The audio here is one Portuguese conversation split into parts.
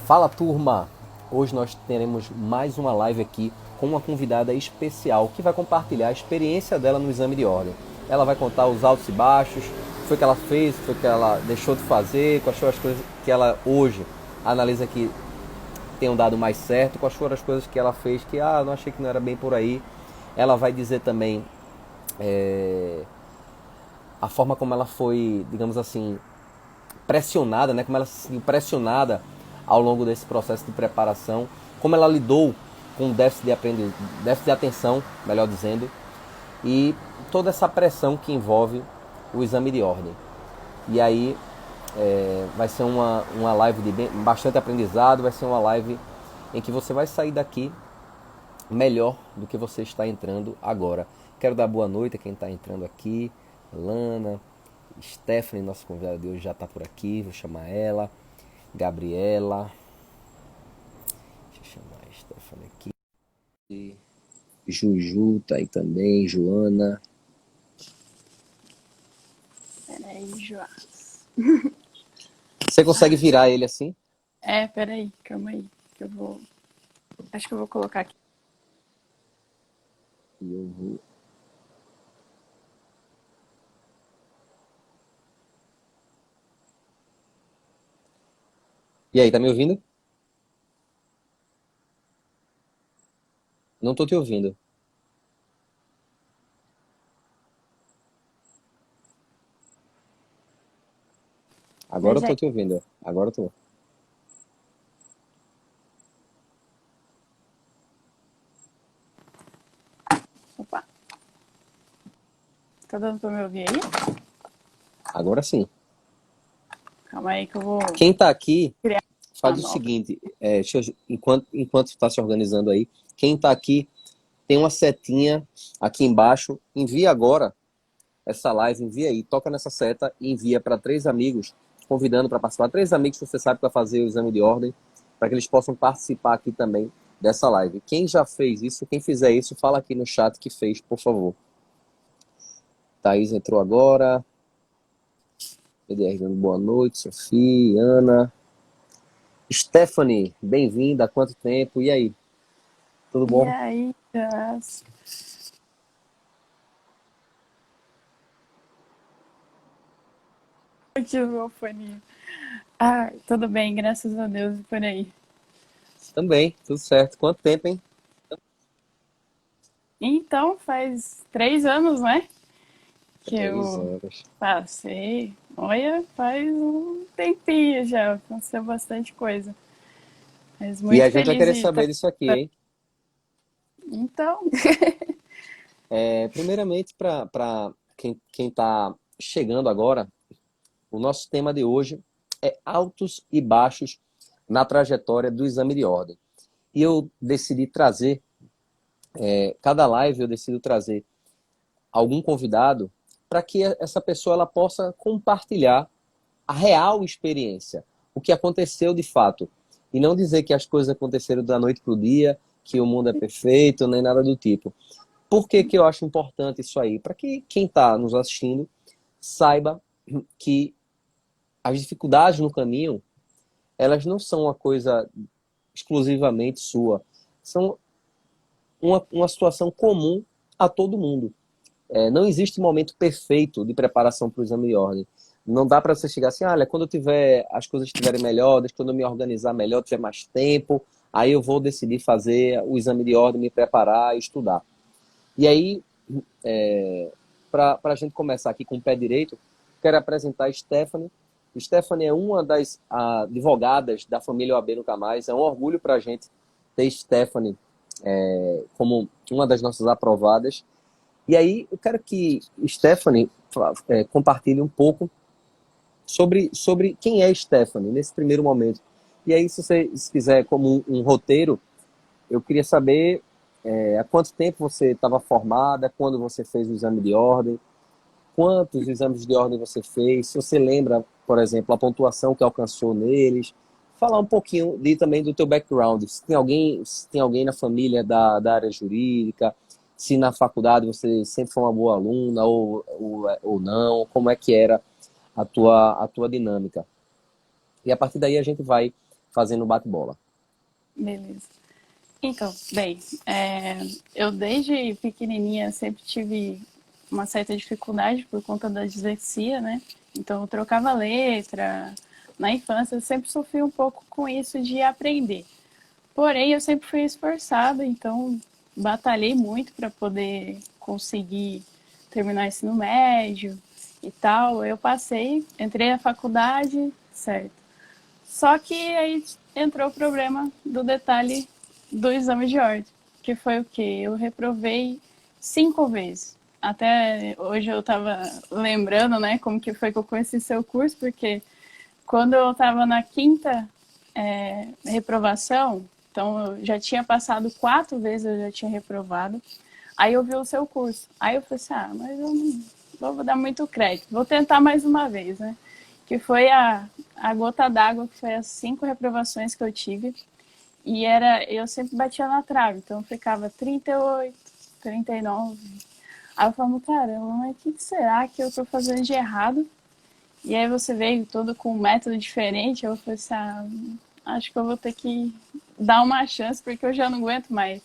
Fala turma! Hoje nós teremos mais uma live aqui com uma convidada especial que vai compartilhar a experiência dela no exame de ordem. Ela vai contar os altos e baixos, o que foi que ela fez, o que foi que ela deixou de fazer, quais foram as coisas que ela hoje analisa que tenham dado mais certo, quais foram as coisas que ela fez que não achei que não era bem por aí. Ela vai dizer também a forma como ela foi, digamos assim, pressionada, né? Como ela se sentiu pressionada ao longo desse processo de preparação, como ela lidou com o déficit de atenção, melhor dizendo, e toda essa pressão que envolve o exame de ordem. E aí vai ser uma live de bastante aprendizado, vai ser uma live em que você vai sair daqui melhor do que você está entrando agora. Quero dar boa noite a quem está entrando aqui, Lana, Stephanie, nossa convidada de hoje já está por aqui, vou chamar ela, Gabriela, deixa eu chamar a Stephanie aqui, Juju tá aí também, Joana. Peraí, Joás. Você consegue virar ele assim? Peraí, calma aí. Que eu vou. Acho que eu vou colocar aqui. E eu vou. E aí, tá me ouvindo? Não tô te ouvindo. Agora eu Veja tô aí. te ouvindo. Agora eu tô. Opa. Tá dando pra me ouvir aí? Agora sim. Calma aí que eu vou Quem tá aqui, criar uma faz o nova. seguinte, enquanto está se organizando aí, quem tá aqui tem uma setinha aqui embaixo, envia agora essa live, envia aí, toca nessa seta e envia para 3 amigos, convidando para participar. 3 amigos que você sabe que vai fazer o exame de ordem, para que eles possam participar aqui também dessa live. Quem já fez isso, quem fizer isso, fala aqui no chat que fez, por favor. Thaís entrou agora. EDR dando boa noite, Sofia, Ana. Stephanie, bem-vinda, há quanto tempo? E aí, tudo E bom? aí, Joás? Aqui o meu foninho. Tudo bem, graças a Deus e por aí. Também, tudo certo. Quanto tempo, hein? Então, faz 3 anos, né? Que 3 eu anos. passei. Olha, faz um tempinho já. Aconteceu bastante coisa. Mas E a muito gente vai feliz querer de estar. saber disso aqui, hein? Então, Primeiramente, para quem está chegando agora, o nosso tema de hoje é altos e baixos na trajetória do exame de ordem. E eu decidi trazer, cada live eu decido trazer algum convidado para que essa pessoa ela possa compartilhar a real experiência, o que aconteceu de fato. E não dizer que as coisas aconteceram da noite para o dia, que o mundo é perfeito, nem nada do tipo. Por que que eu acho importante isso aí? Para que quem está nos assistindo saiba que as dificuldades no caminho, elas não são uma coisa exclusivamente sua. São uma situação comum a todo mundo. Não existe momento perfeito de preparação para o exame de ordem. Não dá para você chegar assim, olha, quando eu tiver, as coisas estiverem melhores, quando eu me organizar melhor, tiver mais tempo, aí eu vou decidir fazer o exame de ordem, me preparar e estudar. E aí, para a gente começar aqui com o pé direito, quero apresentar a Stephanie. Stephanie é uma das advogadas da família OAB Nunca Mais. É um orgulho para a gente ter Stephanie como uma das nossas aprovadas. E aí, eu quero que Stephanie compartilhe um pouco sobre quem é Stephanie nesse primeiro momento. E aí, se quiser, como um roteiro, eu queria saber há quanto tempo você estava formada, quando você fez o exame de ordem, quantos exames de ordem você fez, se você lembra, por exemplo, a pontuação que alcançou neles, falar um pouquinho também do teu background, se tem alguém na família da área jurídica, se na faculdade você sempre foi uma boa aluna ou não, como é que era a tua dinâmica. E a partir daí a gente vai fazendo bate-bola. Beleza. Então, bem, eu desde pequenininha sempre tive uma certa dificuldade por conta da dislexia, né? Então eu trocava letra. Na infância eu sempre sofri um pouco com isso de aprender. Porém, eu sempre fui esforçada, então batalhei muito para poder conseguir terminar o ensino médio e tal. Eu passei, entrei na faculdade, certo. Só que aí entrou o problema do detalhe do exame de ordem, que foi o quê? Eu reprovei 5 vezes. Até hoje eu estava lembrando, né, como que foi que eu conheci seu curso, porque quando eu estava na quinta reprovação, então eu já tinha passado 4 vezes, eu já tinha reprovado. Aí eu vi o seu curso. Aí eu falei assim, mas eu não vou dar muito crédito. Vou tentar mais uma vez, né? Que foi a gota d'água, que foi as 5 reprovações que eu tive. E eu sempre batia na trave, então ficava 38, 39. Aí eu falava, caramba, mas o que será que eu tô fazendo de errado? E aí você veio todo com um método diferente. Eu falei assim, acho que eu vou ter que dar uma chance, porque eu já não aguento mais.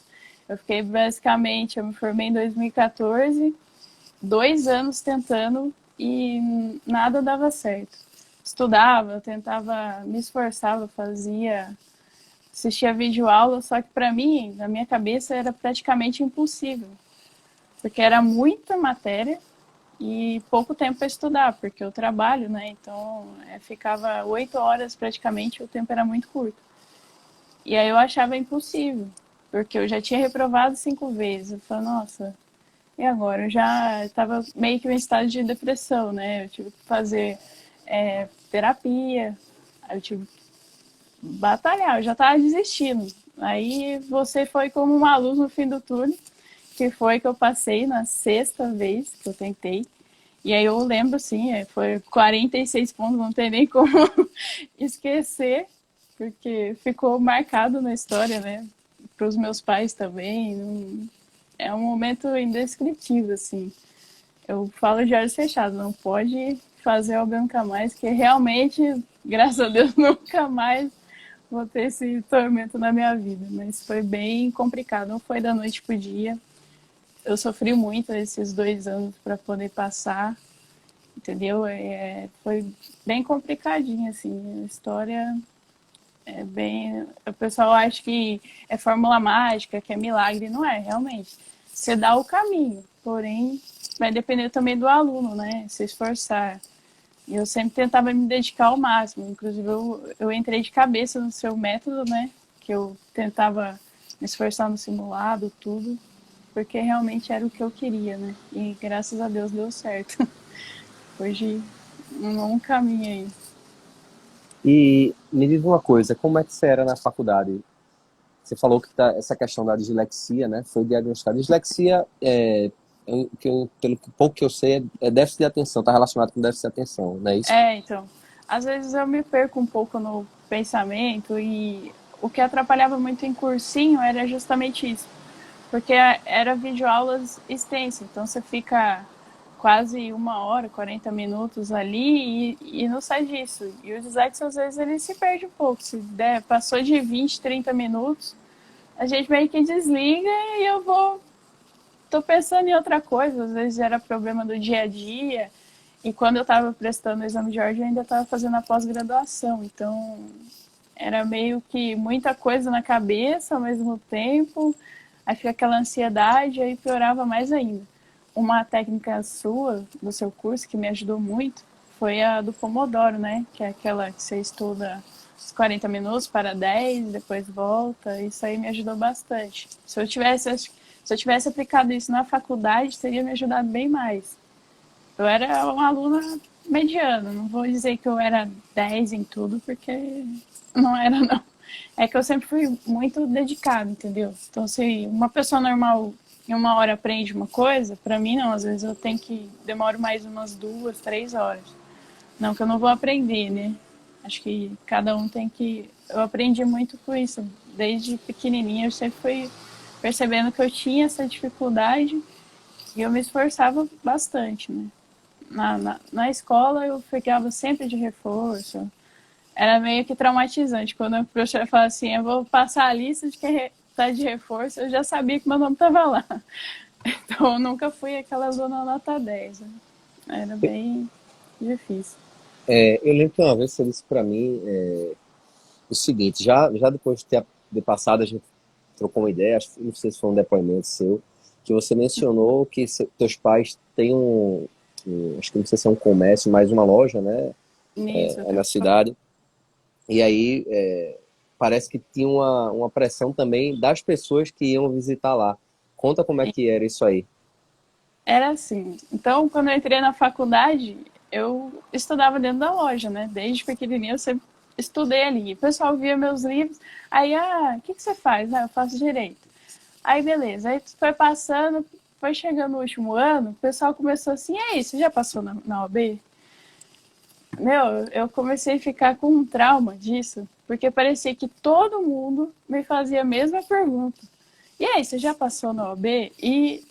Eu fiquei basicamente, eu me formei em 2014, 2 anos tentando e nada dava certo. Estudava, tentava, me esforçava, assistia videoaula, só que para mim, na minha cabeça, era praticamente impossível, porque era muita matéria e pouco tempo para estudar, porque eu trabalho, né? Então ficava 8 horas praticamente, o tempo era muito curto. E aí eu achava impossível, porque eu já tinha reprovado 5 vezes. Eu falei, nossa, e agora? Eu já estava meio que em estado de depressão, né? Eu tive que fazer terapia, aí eu tive que batalhar, eu já estava desistindo. Aí você foi como uma luz no fim do túnel, que foi que eu passei na 6ª vez que eu tentei. E aí eu lembro, sim, foi 46 pontos, não tem nem como esquecer, porque ficou marcado na história, né? Para os meus pais também. É um momento indescritível, assim. Eu falo de olhos fechados, não pode fazer algo nunca mais, que realmente, graças a Deus, nunca mais vou ter esse tormento na minha vida. Mas foi bem complicado, não foi da noite pro dia. Eu sofri muito esses 2 anos para poder passar, entendeu? Foi bem complicadinho, assim, a história é bem... O pessoal acha que é fórmula mágica, que é milagre, não é, realmente. Você dá o caminho, porém vai depender também do aluno, né? Se esforçar. E eu sempre tentava me dedicar ao máximo, inclusive eu entrei de cabeça no seu método, né? Que eu tentava me esforçar no simulado, tudo, porque realmente era o que eu queria, né? E graças a Deus deu certo. Hoje, um longo caminho aí. E me diz uma coisa, como é que você era na faculdade? Você falou que essa questão da dislexia, né, foi diagnosticada. Dislexia, pelo pouco que eu sei, é déficit de atenção, está relacionado com déficit de atenção, não é isso? Então, às vezes eu me perco um pouco no pensamento e o que atrapalhava muito em cursinho era justamente isso, porque era videoaulas extensas, então você fica quase 1 hora, 40 minutos ali e não sai disso. E o dislexia, às vezes, ele se perde um pouco. Se passou de 20, 30 minutos, a gente meio que desliga e tô pensando em outra coisa. Às vezes era problema do dia a dia. E quando eu estava prestando o exame de ordem, eu ainda estava fazendo a pós-graduação. Então, era meio que muita coisa na cabeça ao mesmo tempo. Aí fica aquela ansiedade, aí piorava mais ainda. Uma técnica sua, do seu curso, que me ajudou muito, foi a do Pomodoro, né? Que é aquela que você estuda os 40 minutos para 10, depois volta. Isso aí me ajudou bastante. Se eu tivesse aplicado isso na faculdade, teria me ajudado bem mais. Eu era uma aluna mediana, não vou dizer que eu era 10 em tudo, porque não era, não. É que eu sempre fui muito dedicada, entendeu? Então, se uma pessoa normal em 1 hora aprende uma coisa, pra mim não, às vezes eu tenho que demoro mais umas 2, 3 horas. Não que eu não vou aprender, né? Acho que cada um tem que... Eu aprendi muito com isso. Desde pequenininha eu sempre fui percebendo que eu tinha essa dificuldade e eu me esforçava bastante, né? Na escola eu ficava sempre de reforço, era meio que traumatizante. Quando a professora falava assim, eu vou passar a lista de quem tá de reforço, eu já sabia que meu nome estava lá. Então eu nunca fui aquela zona nota 10. Né? Era bem difícil. Eu lembro que uma vez você disse para mim o seguinte, já depois de passado, a gente trocou uma ideia, não sei se foi um depoimento seu, que você mencionou que teus pais têm acho que não sei se é um comércio, mas uma loja, né, Nisso, eu na tenho... cidade, e aí parece que tinha uma pressão também das pessoas que iam visitar lá. Conta como é que era isso aí. Era assim. Então, quando eu entrei na faculdade, eu estudava dentro da loja, né? Desde pequenininha eu sempre estudei ali. O pessoal via meus livros, aí, o que você faz? Eu faço direito. Aí, beleza. Aí foi passando, foi chegando o último ano, o pessoal começou assim, e aí, você já passou na OAB? Meu, eu comecei a ficar com um trauma disso, porque parecia que todo mundo me fazia a mesma pergunta. E aí, você já passou na OAB? E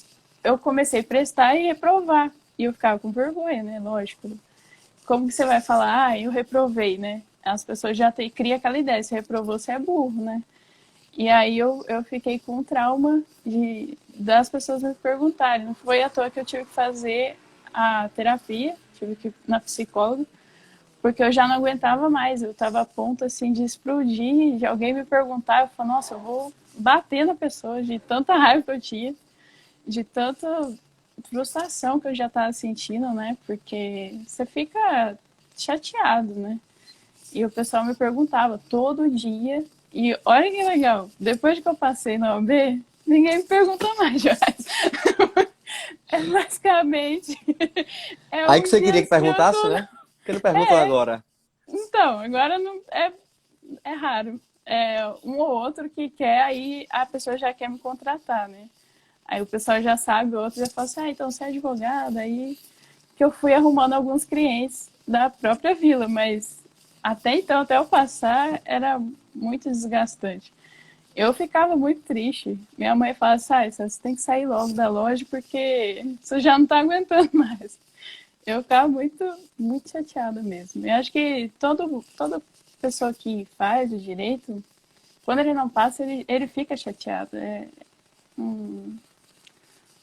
eu comecei a prestar e reprovar. E eu ficava com vergonha, né? Lógico. Como que você vai falar, eu reprovei, né? As pessoas já criam aquela ideia, se reprovou, você é burro, né? E aí eu fiquei com trauma das pessoas me perguntarem. Não foi à toa que eu tive que fazer a terapia, tive que ir na psicóloga, porque eu já não aguentava mais. Eu estava a ponto assim de explodir, de alguém me perguntar, eu falei, nossa, eu vou bater na pessoa de tanta raiva que eu tinha, de tanta frustração que eu já estava sentindo, né? Porque você fica chateado, né? E o pessoal me perguntava todo dia. E olha que legal, depois que eu passei na OB, ninguém me pergunta mais, Joás. É basicamente. É Aí que um você dia queria que assim, perguntasse, né? Porque não perguntam É, agora. então, agora não é raro. É um ou outro que quer, aí a pessoa já quer me contratar, né? Aí o pessoal já sabe, o outro já fala assim, então você é advogada, aí que eu fui arrumando alguns clientes da própria vila, mas até então, até eu passar, era muito desgastante. Eu ficava muito triste. Minha mãe fala assim, você tem que sair logo da loja porque você já não tá aguentando mais. Eu ficava muito, muito chateada mesmo. Eu acho que toda pessoa que faz o direito, quando ele não passa, ele fica chateado. Hum,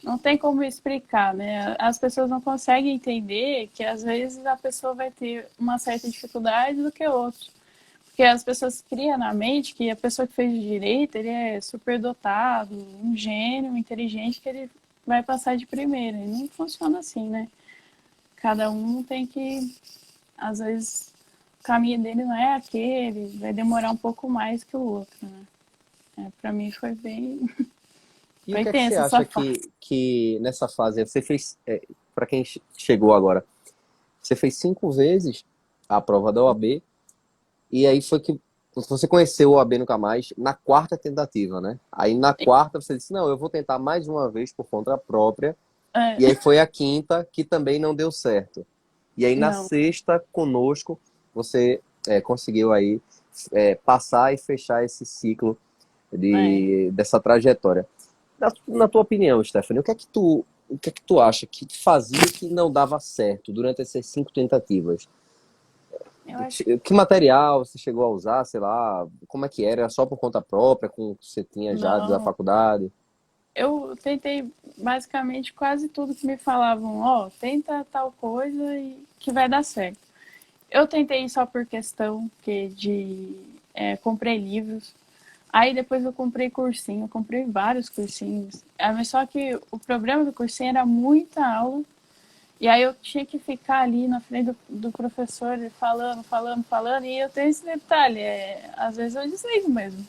não tem como explicar, né? As pessoas não conseguem entender que às vezes a pessoa vai ter uma certa dificuldade do que outra. Porque as pessoas criam na mente que a pessoa que fez direito, ele é superdotado, um gênio, inteligente, que ele vai passar de primeira. E não funciona assim, né? Cada um tem que, às vezes, o caminho dele não é aquele, vai demorar um pouco mais que o outro, né? Para mim foi bem, E o foi que é que você tensa essa acha fase. que nessa fase você fez, para quem chegou agora, você fez 5 vezes a prova da OAB, e aí foi que você conheceu o OAB Nunca Mais na quarta tentativa, né? Aí na quarta você disse, não, eu vou tentar mais uma vez por conta própria, É, e aí foi a quinta que também não deu certo. E aí na não, sexta, conosco, você conseguiu aí passar e fechar esse ciclo é. dessa trajetória. Na tua opinião, Stephanie, o que é que tu acha que fazia que não dava certo durante essas 5 tentativas? Eu acho Que material você chegou a usar, sei lá, como é que era? Era só por conta própria, com o que você tinha já da não. faculdade? Eu tentei basicamente quase tudo que me falavam, tenta tal coisa e que vai dar certo. Eu tentei só por questão comprei livros. Aí depois eu comprei cursinho, eu comprei vários cursinhos. Mas só que o problema do cursinho era muita aula. E aí eu tinha que ficar ali na frente do professor falando, falando, falando. E eu tenho esse detalhe, às vezes eu desligo mesmo.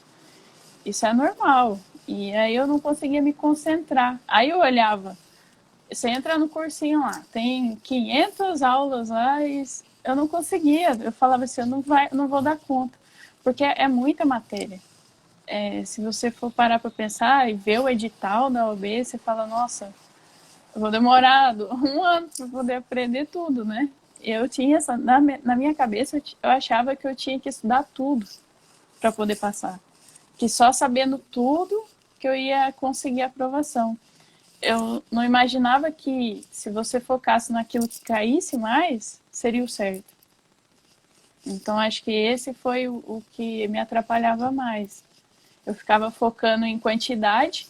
Isso é normal. E aí eu não conseguia me concentrar. Aí eu olhava, você entra no cursinho lá, tem 500 aulas lá e eu não conseguia. Eu falava assim, não vou dar conta, porque é muita matéria. Se você for parar para pensar e ver o edital da OAB, você fala, nossa, eu vou demorar um ano para poder aprender tudo, né? Eu tinha na minha cabeça, eu achava que eu tinha que estudar tudo para poder passar. Que só sabendo tudo que eu ia conseguir a aprovação. Eu não imaginava que se você focasse naquilo que caísse mais, seria o certo. Então, acho que esse foi o que me atrapalhava mais. Eu ficava focando em quantidade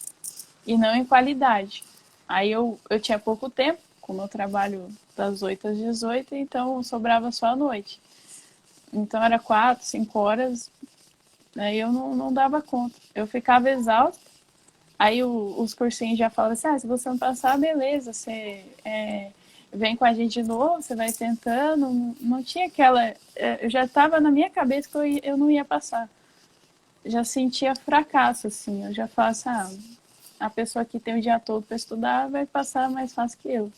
e não em qualidade. Aí eu tinha pouco tempo, com o meu trabalho das 8 às 18, então sobrava só à noite. Então era 4, 5 horas, aí eu não dava conta. Eu ficava exausta, aí os cursinhos já falam assim, se você não passar, beleza, você vem com a gente de novo, você vai tentando. Não tinha aquela... Eu já estava na minha cabeça que eu não ia passar. Já sentia fracasso, assim. Eu já falava assim, a pessoa que tem o dia todo para estudar vai passar mais fácil que eu.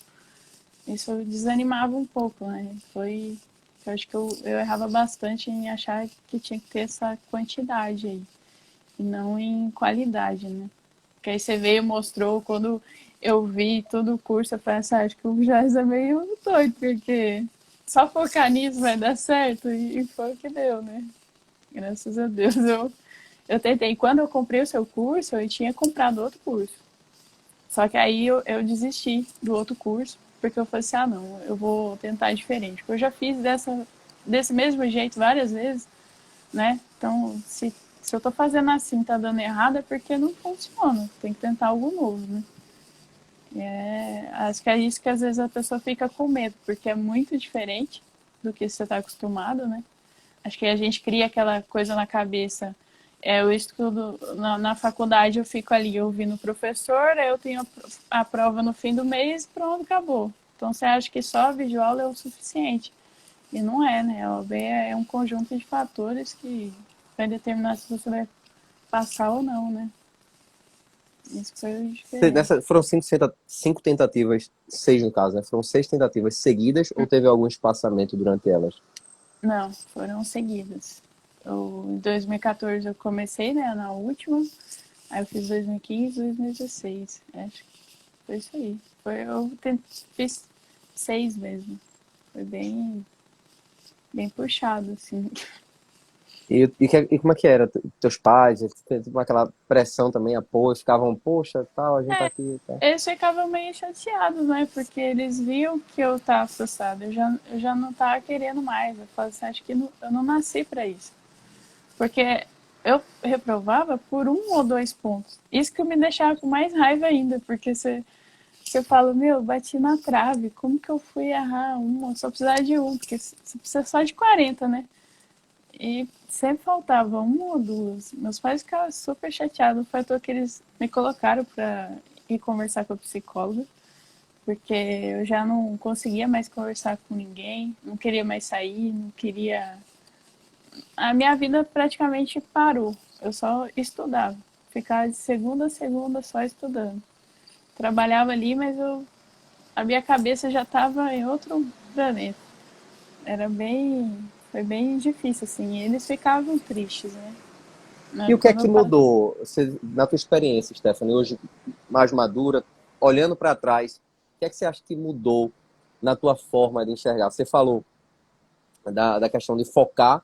Isso desanimava um pouco, né? Eu acho que eu errava bastante em achar que tinha que ter essa quantidade aí, e não em qualidade, né? Porque aí você veio e mostrou, quando eu vi todo o curso, eu falei assim, acho que o Jazz é meio doido, porque só focar nisso vai dar certo, e foi o que deu, né? Graças a Deus eu tentei. Quando eu comprei o seu curso, eu tinha comprado outro curso. Só que aí eu desisti do outro curso, porque eu falei assim, não, eu vou tentar diferente. Porque eu já fiz desse mesmo jeito várias vezes, né? Então, se eu tô fazendo assim, tá dando errado, é porque não funciona. Tem que tentar algo novo, né? Acho que é isso que às vezes a pessoa fica com medo, porque é muito diferente do que você está acostumado, né? Acho que a gente cria aquela coisa na cabeça. Eu estudo na faculdade, eu fico ali ouvindo o professor, aí eu tenho a prova no fim do mês, pronto, acabou. Então você acha que só a videoaula é o suficiente. E não é, né? A OAB é um conjunto de fatores que vai determinar se você vai passar ou não, né? Isso foi a diferença. Foram cinco tentativas, seis no caso, né? Foram seis tentativas seguidas ou teve algum espaçamento durante elas? Não, foram seguidas. Em 2014 eu comecei, né, na última. Aí eu fiz 2015, 2016. Acho que foi isso aí. Fiz 6 mesmo. Foi bem puxado, assim. E como é que era? Teus pais, tipo, aquela pressão também, apoio, ficavam, poxa, tal, a gente tá aqui, tá. Eles ficavam meio chateados, né? Porque eles viam que eu tava frustrada. Eu já não tava querendo mais. Eu falei assim, acho que eu não nasci pra isso. Porque eu reprovava por 1 ou 2 pontos. Isso que me deixava com mais raiva ainda, porque você fala, meu, bati na trave, como que eu fui errar uma? Eu só precisava de um, porque você precisa só de 40, né? E sempre faltava 1 ou 2. Meus pais ficavam super chateados. Foi à toa que eles me colocaram pra ir conversar com a psicóloga, porque eu já não conseguia mais conversar com ninguém, não queria mais sair, não queria. A minha vida praticamente parou. Eu só estudava. Ficava de segunda a segunda só estudando. Trabalhava ali, mas a minha cabeça já estava em outro planeta. Foi bem difícil, assim. Eles ficavam tristes, né? E o que é Quando que eu passo. mudou? Na tua experiência, Stephanie, hoje mais madura, olhando para trás, o que é que você acha que mudou na tua forma de enxergar? Você falou da questão de focar.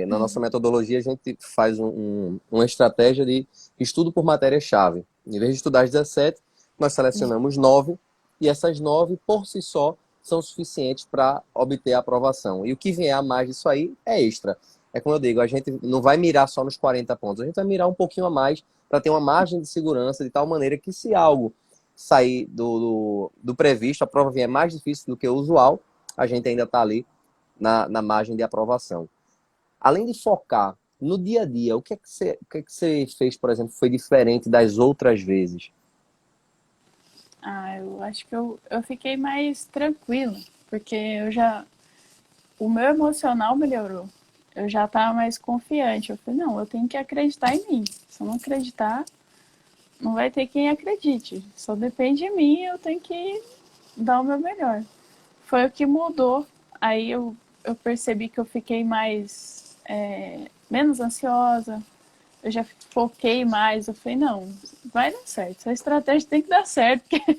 Na nossa metodologia, a gente faz uma estratégia de estudo por matéria-chave. Em vez de estudar as 17, nós selecionamos 9, e essas 9, por si só, são suficientes para obter a aprovação. E o que vier a mais disso aí é extra. É como eu digo, a gente não vai mirar só nos 40 pontos, a gente vai mirar um pouquinho a mais para ter uma margem de segurança, de tal maneira que, se algo sair do previsto, a prova vier mais difícil do que o usual, a gente ainda está ali na margem de aprovação. Além de focar no dia a dia, o que é que você fez, por exemplo, foi diferente das outras vezes? Eu acho que eu fiquei mais tranquila, porque o meu emocional melhorou. Eu já estava mais confiante. Eu falei, não, eu tenho que acreditar em mim. Se eu não acreditar, não vai ter quem acredite. Só depende de mim, eu tenho que dar o meu melhor. Foi o que mudou. Aí eu percebi que eu fiquei menos ansiosa. Eu já foquei mais. Eu falei, não, vai dar certo. Essa estratégia tem que dar certo, porque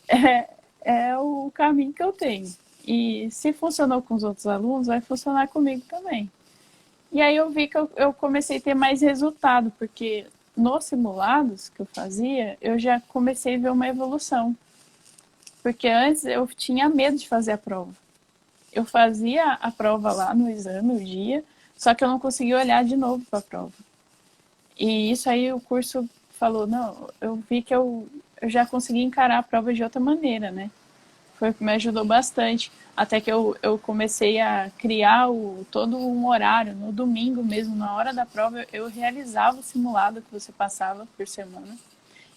é, é o caminho que eu tenho. E se funcionou com os outros alunos, vai funcionar comigo também. E aí eu vi que eu comecei a ter mais resultado, porque nos simulados que eu fazia, eu já comecei a ver uma evolução. Porque antes eu tinha medo de fazer a prova. eu fazia a prova lá no exame, o dia, só que eu não conseguia olhar de novo para a prova. E isso aí o curso falou, não, eu vi que eu já consegui encarar a prova de outra maneira, né? Foi o que me ajudou bastante. Até que eu comecei a criar todo um horário. No domingo mesmo, na hora da prova, eu realizava o simulado que você passava por semana.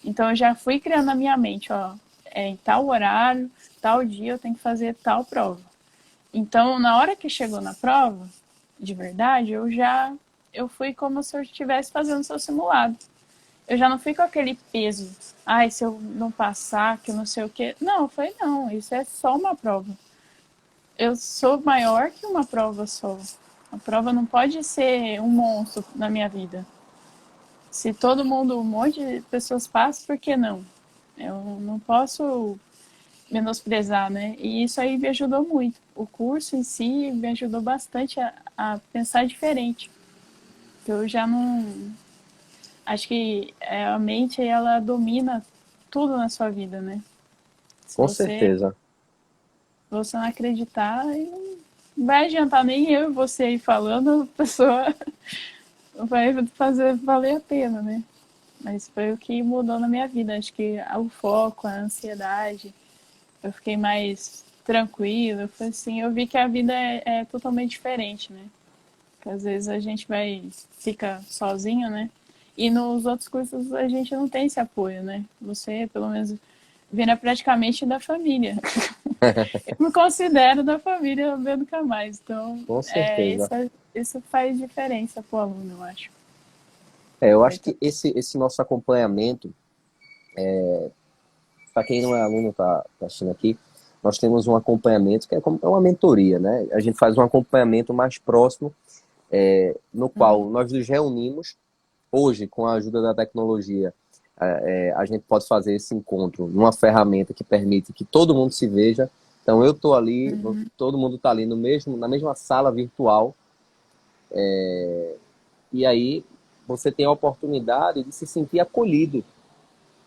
Então eu já fui criando na minha mente, ó, em tal horário, tal dia eu tenho que fazer tal prova. Então, na hora que chegou na prova, de verdade, eu fui como se eu estivesse fazendo seu simulado. Eu já não fui com aquele peso. Ai, se eu não passar, que não sei o quê. Não, foi não, isso é só uma prova. Eu sou maior que uma prova só. A prova não pode ser um monstro na minha vida. Se todo mundo, um monte de pessoas passam, por que não? Eu não posso menosprezar, né? E isso aí me ajudou muito. O curso em si me ajudou bastante a pensar diferente. Eu já não. Acho que a mente, ela domina tudo na sua vida, né? Se Com você, certeza. você não acreditar, não vai adiantar nem eu e você aí falando, a pessoa vai fazer valer a pena, né? Mas foi o que mudou na minha vida. Acho que o foco, a ansiedade, eu fiquei mais tranquila. Foi assim, eu vi que a vida é totalmente diferente, né? Que às vezes a gente fica sozinho, né? E nos outros cursos a gente não tem esse apoio, né? Você, pelo menos, vira praticamente da família. Eu me considero da família nunca mais. Então, Com certeza. isso faz diferença pro aluno, eu acho. Eu acho Certo? que esse nosso acompanhamento, para quem não é aluno, tá assistindo aqui, nós temos um acompanhamento que é uma mentoria, né? A gente faz um acompanhamento mais próximo, no qual nós nos reunimos. Hoje, com a ajuda da tecnologia, a gente pode fazer esse encontro numa ferramenta que permite que todo mundo se veja. Então, eu estou ali, todo mundo está ali na mesma sala virtual, e aí você tem a oportunidade de se sentir acolhido.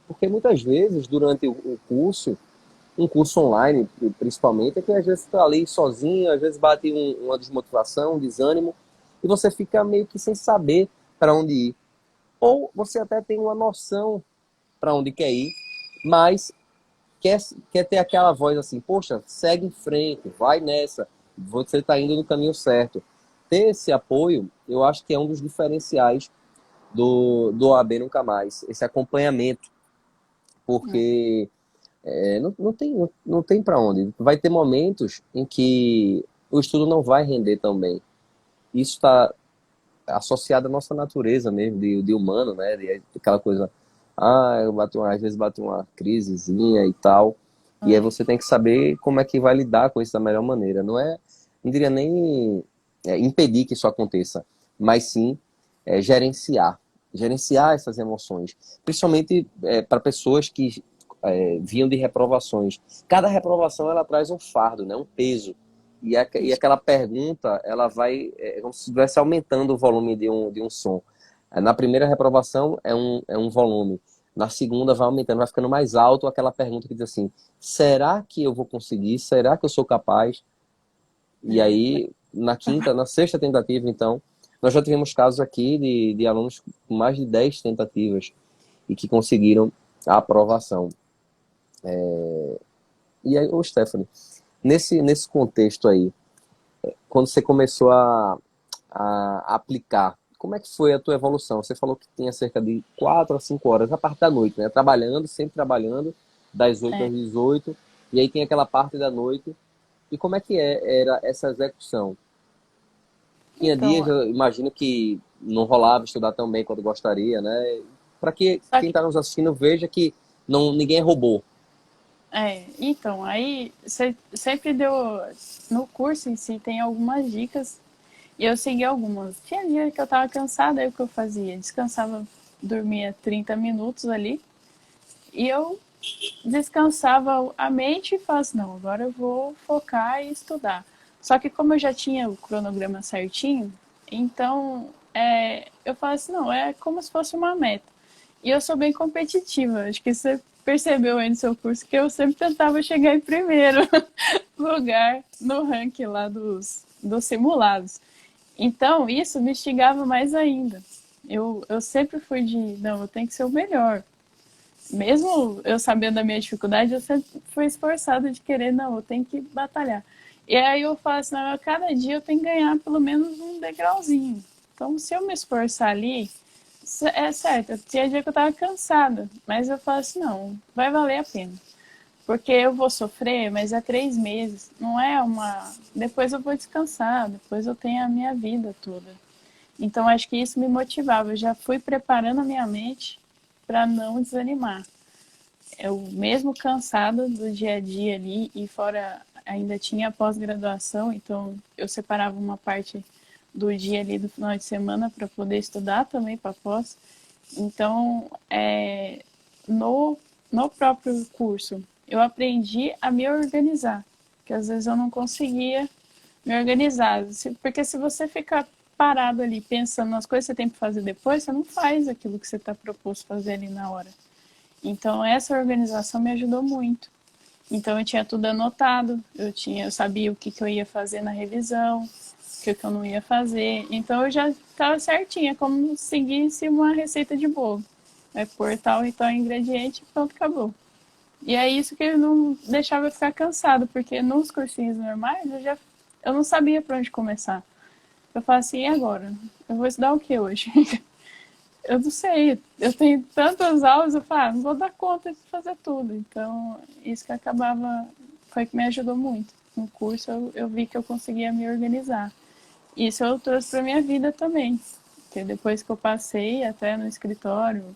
Porque muitas vezes, durante o curso, um curso online, principalmente, é que às vezes está ali sozinho, às vezes bate uma desmotivação, um desânimo, e você fica meio que sem saber para onde ir. Ou você até tem uma noção para onde quer ir, mas quer ter aquela voz assim, poxa, segue em frente, vai nessa, você está indo no caminho certo. Ter esse apoio, eu acho que é um dos diferenciais do OAB Nunca Mais, esse acompanhamento, porque não tem para onde. Vai ter momentos em que o estudo não vai render tão bem. Isso está associado à nossa natureza mesmo, de humano, né? De aquela coisa, às vezes bate uma crisezinha e tal. E aí você tem que saber como é que vai lidar com isso da melhor maneira. Não diria nem impedir que isso aconteça, mas sim gerenciar. Gerenciar essas emoções. Principalmente para pessoas que vinham de reprovações. Cada reprovação ela traz um fardo, né? Um peso. E aquela pergunta, ela vai, como se estivesse aumentando o volume de um som. Na primeira reprovação é um volume. Na segunda vai aumentando, vai ficando mais alto aquela pergunta que diz assim, será que eu vou conseguir? Será que eu sou capaz? E aí, na sexta tentativa, então, nós já tivemos casos aqui de alunos com mais de 10 tentativas e que conseguiram a aprovação. E aí, ô Stephanie, nesse contexto aí, quando você começou a aplicar, como é que foi a tua evolução? Você falou que tinha cerca de 4 a 5 horas, a parte da noite, né? Trabalhando, sempre trabalhando, das 8 às É. 18, e aí tem aquela parte da noite. E como é que era essa execução? Tinha dias, Então, eu imagino que não rolava estudar tão bem quanto gostaria, né? Para que só quem que está nos assistindo veja que ninguém é robô. então, aí você sempre deu. No curso em si tem algumas dicas e eu segui algumas. Tinha dia que eu tava cansada, aí o que eu fazia? Descansava, dormia 30 minutos ali e eu descansava a mente e falava assim, não, agora eu vou focar e estudar. Só que como eu já tinha o cronograma certinho, então eu falo assim, não, é como se fosse uma meta. E eu sou bem competitiva, acho que você percebeu aí no seu curso que eu sempre tentava chegar em primeiro lugar no ranking lá dos simulados. Então, isso me instigava mais ainda. Eu sempre fui não, eu tenho que ser o melhor. Mesmo eu sabendo da minha dificuldade, eu sempre fui esforçada de querer, não, eu tenho que batalhar. E aí eu falo assim, não, cada dia eu tenho que ganhar pelo menos um degrauzinho. Então, se eu me esforçar ali, é certo, tinha dia que eu tava cansada, mas eu falo assim, não, vai valer a pena. Porque eu vou sofrer, mas é 3 meses, não é uma... Depois eu vou descansar, depois eu tenho a minha vida toda. Então, acho que isso me motivava. Eu já fui preparando a minha mente para não desanimar. Eu, mesmo cansada do dia a dia ali, e fora ainda tinha pós-graduação, então eu separava uma parte do dia ali do final de semana para poder estudar também para pós. Então, no próprio curso, eu aprendi a me organizar, que às vezes eu não conseguia me organizar. Porque se você ficar parado ali pensando nas coisas que você tem para fazer depois, você não faz aquilo que você está proposto fazer ali na hora. Então, essa organização me ajudou muito. Então, eu tinha tudo anotado, eu sabia o que eu ia fazer na revisão, o que eu não ia fazer. Então, eu já estava certinha, como se seguisse uma receita de bolo. É pôr tal e tal ingrediente e pronto, acabou. E é isso que não deixava eu ficar cansado, porque nos cursinhos normais eu não sabia para onde começar. Eu falo assim, e agora? Eu vou estudar o que hoje? Eu não sei, eu tenho tantas aulas, eu falo, não vou dar conta de fazer tudo. Então, isso que foi que me ajudou muito. No curso, eu vi que eu conseguia me organizar. Isso eu trouxe para minha vida também. Porque depois que eu passei, até no escritório,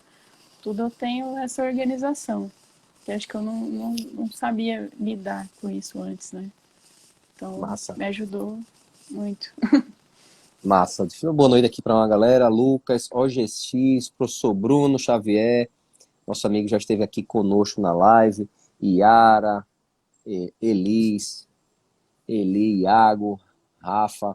tudo eu tenho essa organização. Que acho que eu não sabia lidar com isso antes, né? Então, Massa. me ajudou muito. Massa. Deixa eu dar uma boa noite aqui para uma galera. Lucas, OGX, professor Bruno Xavier, nosso amigo já esteve aqui conosco na live. Yara, Elis, Eli, Iago, Rafa.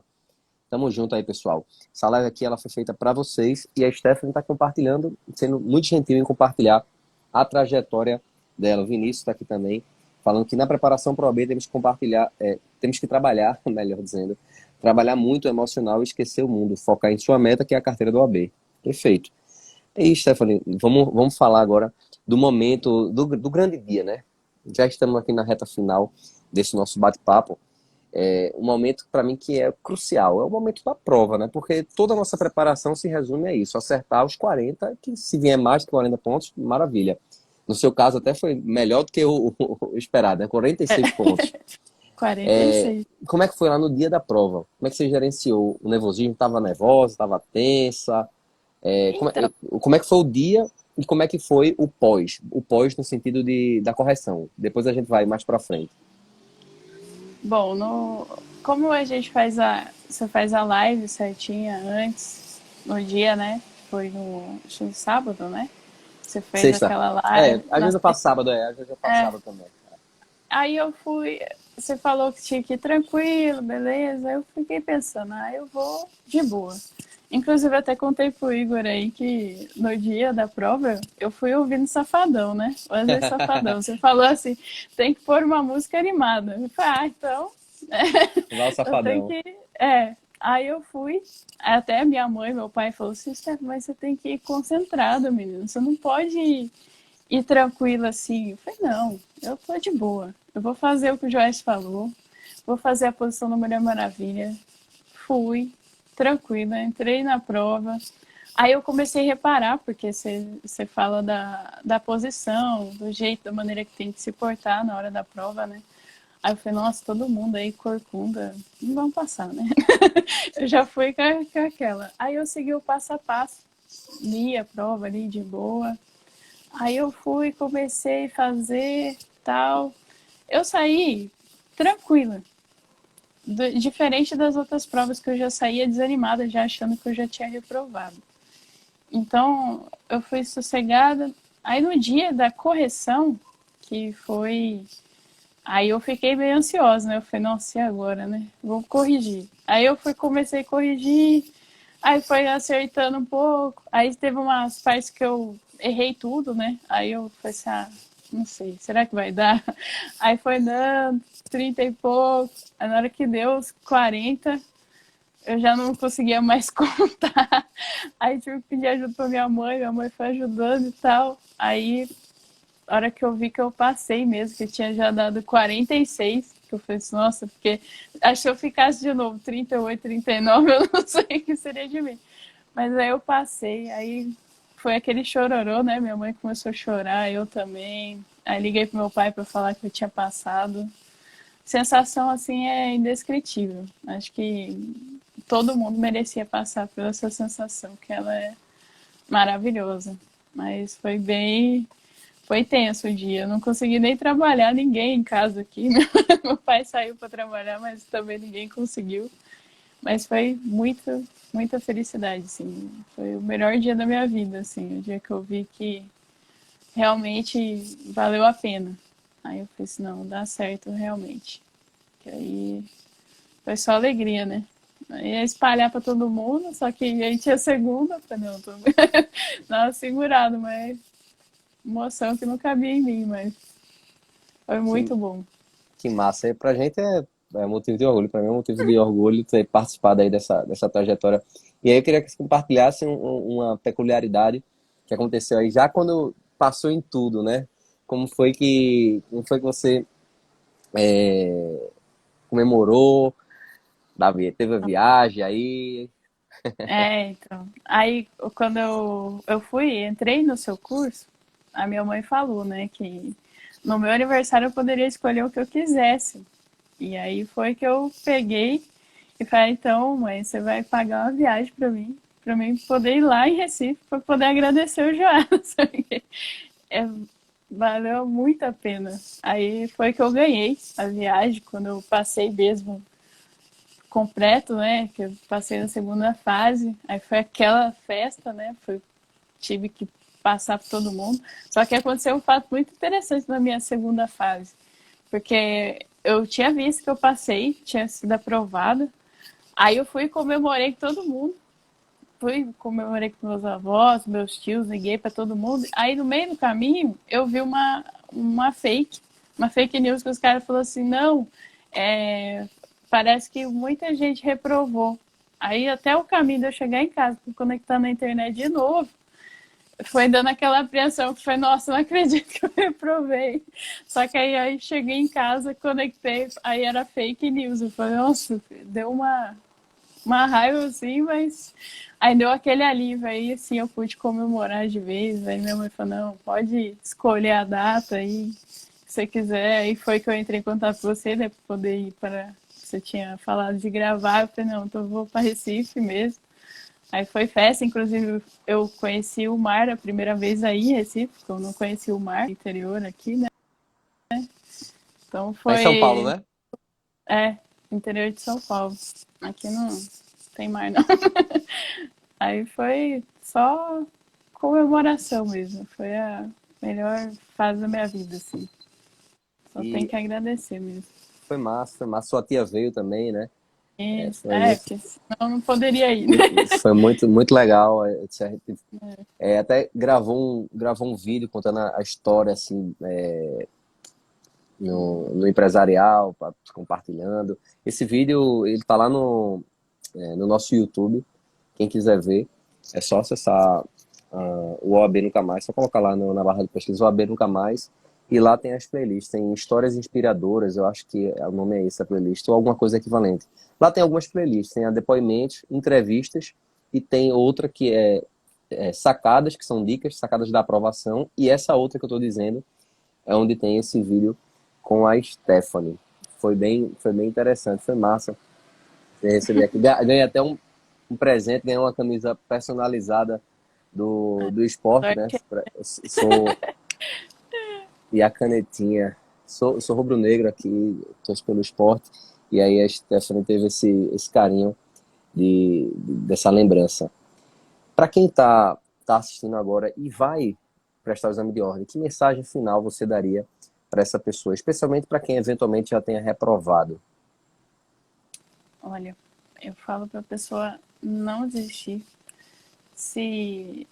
Tamo junto aí, pessoal. Essa live aqui ela foi feita para vocês e a Stephanie está compartilhando, sendo muito gentil em compartilhar a trajetória dela. O Vinícius está aqui também, falando que na preparação para o OAB temos que compartilhar, temos que trabalhar, melhor dizendo, trabalhar muito o emocional e esquecer o mundo, focar em sua meta, que é a carteira do OAB. Perfeito. E aí, Stephanie, vamos falar agora do momento, do grande dia, né? Já estamos aqui na reta final desse nosso bate-papo. Um momento para mim que é crucial, é o momento da prova, né? Porque toda a nossa preparação se resume a isso, acertar os 40, que se vier mais de 40 pontos, maravilha. No seu caso até foi melhor do que o esperado, né? 46 pontos. 46. Como é que foi lá no dia da prova? Como é que você gerenciou o nervosismo? Estava nervosa, estava tensa? Então, Como é que foi o dia e como é que foi o pós? O pós no sentido da correção. Depois a gente vai mais para frente. bom, como a gente você faz a live certinha antes, no dia, né? Foi acho que no sábado, né? Você fez Sexta. aquela live. Às vezes eu faço sábado, às vezes eu faço sábado também. Aí eu fui, você falou que tinha que ir tranquilo, beleza? Eu fiquei pensando, eu vou de boa. Inclusive, até contei pro Igor aí que no dia da prova eu fui ouvindo Safadão, né? Wesley Safadão. Você falou assim: tem que pôr uma música animada. Eu falei, então. Lá o Eu tenho Safadão. que. Aí eu fui. Até minha mãe, meu pai falou assim: mas você tem que ir concentrada, menino. Você não pode ir tranquila assim. Eu falei: não, eu tô de boa. Eu vou fazer o que o Joyce falou. Vou fazer a posição da Mulher Maravilha. Fui tranquila, entrei na prova. Aí eu comecei a reparar, porque você fala da posição, do jeito, da maneira que tem que se portar na hora da prova, né? Aí eu falei, nossa, todo mundo aí, corcunda, não vão passar, né? Eu já fui com aquela. Aí eu segui o passo a passo, li a prova ali de boa. Aí eu fui, comecei a fazer tal. Eu saí tranquila. Diferente das outras provas que eu já saía desanimada, já achando que eu já tinha reprovado. Então, eu fui sossegada. Aí no dia da correção, que foi... Aí eu fiquei meio ansiosa, né? Eu falei, nossa, e agora, né? Vou corrigir. Aí comecei a corrigir, aí foi acertando um pouco. Aí teve umas partes que eu errei tudo, né? Aí eu falei assim, não sei, será que vai dar? Aí foi dando 30 e pouco, aí na hora que deu os 40, eu já não conseguia mais contar. Aí tive que pedir ajuda pra minha mãe foi ajudando e tal. Aí, a hora que eu vi que eu passei mesmo, que tinha já dado 46, que eu falei assim, nossa, porque acho que se eu ficasse de novo 38, 39, eu não sei o que seria de mim. Mas aí eu passei, aí foi aquele chororô, né? Minha mãe começou a chorar, eu também. Aí liguei pro meu pai para falar que eu tinha passado. Sensação assim é indescritível. Acho que todo mundo merecia passar por essa sensação, que ela é maravilhosa. Mas foi tenso o dia. Eu não consegui nem trabalhar, ninguém em casa aqui. Meu pai saiu para trabalhar, mas também ninguém conseguiu. Mas foi muita felicidade, assim. Foi o melhor dia da minha vida, assim. O dia que eu vi que realmente valeu a pena. Aí eu falei assim, não, dá certo realmente. Que aí foi só alegria, né? Aí ia espalhar para todo mundo, só que aí tinha segunda, eu falei, não, tô dava segurado, mas emoção que não cabia em mim, mas foi Que, muito bom. que massa. E pra gente é motivo de orgulho, pra mim é motivo de orgulho ter participado aí dessa trajetória. E aí eu queria que você compartilhasse uma peculiaridade que aconteceu aí já quando passou em tudo, né? Como foi que você comemorou, teve a viagem aí? É, então. Aí, quando eu fui, entrei no seu curso, a minha mãe falou, né, que no meu aniversário eu poderia escolher o que eu quisesse. E aí foi que eu peguei e falei, então, mãe, você vai pagar uma viagem para mim poder ir lá em Recife, para poder agradecer o Joás. É, valeu muito a pena. Aí foi que eu ganhei a viagem, quando eu passei mesmo completo, né? Que eu passei na segunda fase. Aí foi aquela festa, né? Tive que passar por todo mundo. Só que aconteceu um fato muito interessante na minha segunda fase. Porque eu tinha visto que eu passei, tinha sido aprovada. Aí eu fui e comemorei com todo mundo. Fui, comemorei com meus avós, meus tios, liguei para todo mundo. Aí no meio do caminho eu vi uma fake news que os caras falaram assim, não, é, parece que muita gente reprovou. Aí até o caminho de eu chegar em casa, para conectar na internet de novo, foi dando aquela apreensão que foi, nossa, não acredito que eu reprovei. Só que aí cheguei em casa, conectei, aí era fake news. Eu falei, nossa, deu uma raiva assim, mas aí deu aquele alívio aí, assim, eu pude comemorar de vez. Aí minha mãe falou, não, pode escolher a data aí, se você quiser. Aí foi que eu entrei em contato com você, né, para poder ir para... Você tinha falado de gravar, eu falei, não, então eu vou para Recife mesmo. Aí foi festa, inclusive eu conheci o mar a primeira vez aí em Recife, porque eu não conheci o mar interior aqui, né? Então Lá em São Paulo, foi, né? interior de São Paulo. Aqui não tem mar, não. Aí foi só comemoração mesmo. Foi a melhor fase da minha vida, assim. Só tem E que agradecer mesmo. foi massa, foi massa. Sua tia veio também, né? Isso. Foi muito, Porque senão não poderia ir, né? foi muito legal. Até gravou um vídeo contando a história, assim, no empresarial, compartilhando. Esse vídeo, ele tá lá no nosso YouTube. Quem quiser ver, é só acessar o OAB Nunca Mais, só colocar lá na barra de pesquisa OAB Nunca Mais, e lá tem as playlists, tem histórias inspiradoras, eu acho que o nome é esse, a playlist, ou alguma coisa equivalente. Lá tem algumas playlists, tem a depoimentos, entrevistas, e tem outra que é sacadas, que são dicas, sacadas da aprovação, e essa outra que eu estou dizendo é onde tem esse vídeo com a Stephanie. Foi bem interessante, foi massa. Você receber aqui. Ganhei até um presente, ganhei uma camisa personalizada do esporte, né? Sorte. E a canetinha. Sou rubro-negro aqui, torço pelo esporte. E aí a Stephanie teve esse carinho dessa lembrança. Para quem tá assistindo agora e vai prestar o exame de ordem, que mensagem final você daria para essa pessoa, especialmente para quem eventualmente já tenha reprovado? Olha, eu falo para a pessoa não desistir. Se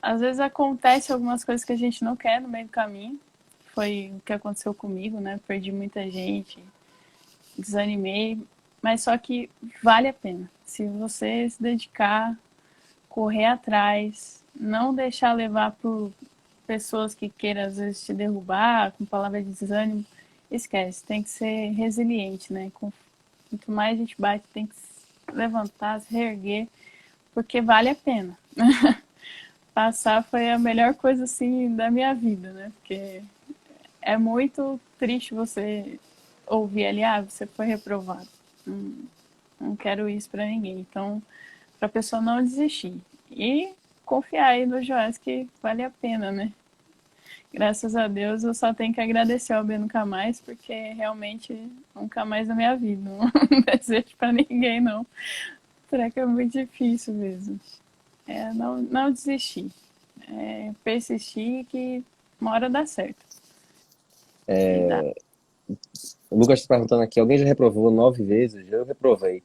às vezes acontece algumas coisas que a gente não quer no meio do caminho, foi o que aconteceu comigo, né? Perdi muita gente, desanimei, mas só que vale a pena. Se você se dedicar, correr atrás, não deixar levar por pessoas que queiram às vezes te derrubar, com palavras de desânimo, esquece, tem que ser resiliente, né? Quanto mais a gente bate, tem que se levantar, se reerguer, porque vale a pena. Passar foi a melhor coisa assim da minha vida, né? Porque é muito triste você ouvir ali, ah, você foi reprovado. Não quero isso pra ninguém. Então, pra pessoa não desistir. E confiar aí no Joás que vale a pena, né? Graças a Deus eu só tenho que agradecer ao B Nunca Mais, porque realmente nunca mais na minha vida. Não desejo pra ninguém, não. Será que é muito difícil mesmo? É não desistir. É persistir que uma hora dá certo. E dá. O Lucas está perguntando aqui, alguém já reprovou 9 vezes? Eu reprovei.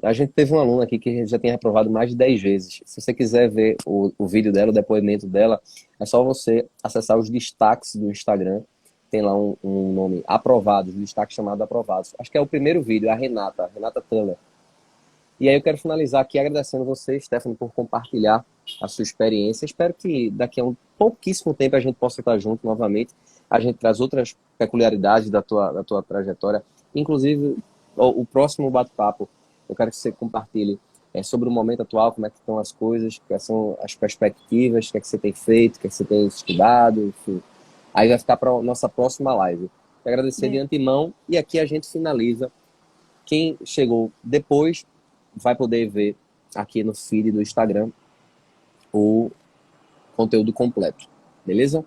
A gente teve um aluno aqui que já tem reprovado mais de 10 vezes. Se você quiser ver o vídeo dela, o depoimento dela, é só você acessar os destaques do Instagram. Tem lá um nome, aprovados, um destaque chamado aprovados. Acho que é o primeiro vídeo, é a Renata Tuller. E aí eu quero finalizar aqui agradecendo você, Stephanie, por compartilhar a sua experiência. Espero que daqui a um pouquíssimo tempo a gente possa estar junto novamente. A gente traz outras peculiaridades da tua trajetória. Inclusive, o próximo bate-papo, eu quero que você compartilhe sobre o momento atual, como é que estão as coisas, quais são as perspectivas, o que é que você tem feito, o que é que você tem estudado, enfim. Aí vai ficar para a nossa próxima live. Quero agradecer de antemão e aqui a gente finaliza. Quem chegou depois vai poder ver aqui no feed do Instagram o conteúdo completo, beleza?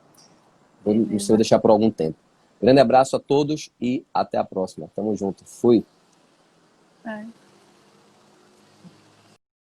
Vou deixar por algum tempo. Grande abraço a todos e até a próxima. Tamo junto. Fui.